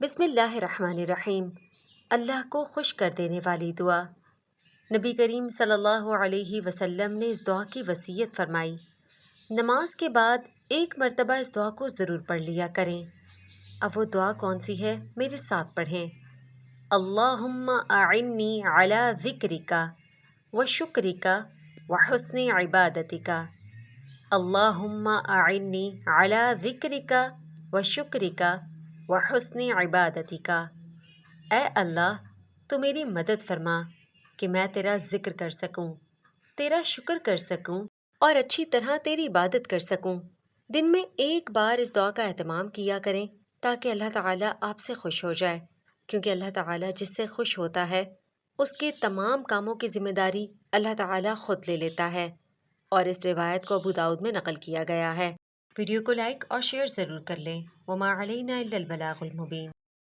بسم اللہ الرحمن الرحیم۔ اللہ کو خوش کر دینے والی دعا۔ نبی کریم صلی اللہ علیہ وسلم نے اس دعا کی وصیت فرمائی، نماز کے بعد ایک مرتبہ اس دعا کو ضرور پڑھ لیا کریں۔ اب وہ دعا کون سی ہے؟ میرے ساتھ پڑھیں۔ اللہم اعنی علی ذکرک و شکرک و حسن عبادتک۔ اللہم اعنی علی ذکرک و شکرک و حسن عبادتک۔ اے اللہ، تو میری مدد فرما کہ میں تیرا ذکر کر سکوں، تیرا شکر کر سکوں اور اچھی طرح تیری عبادت کر سکوں۔ دن میں ایک بار اس دعا کا اہتمام کیا کریں تاکہ اللہ تعالیٰ آپ سے خوش ہو جائے، کیونکہ اللہ تعالیٰ جس سے خوش ہوتا ہے اس کے تمام کاموں کی ذمہ داری اللہ تعالیٰ خود لے لیتا ہے، اور اس روایت کو ابو داؤد میں نقل کیا گیا ہے۔ ویڈیو کو لائک اور شیئر ضرور کر لیں۔ وما علینا الا البلاغ المبین۔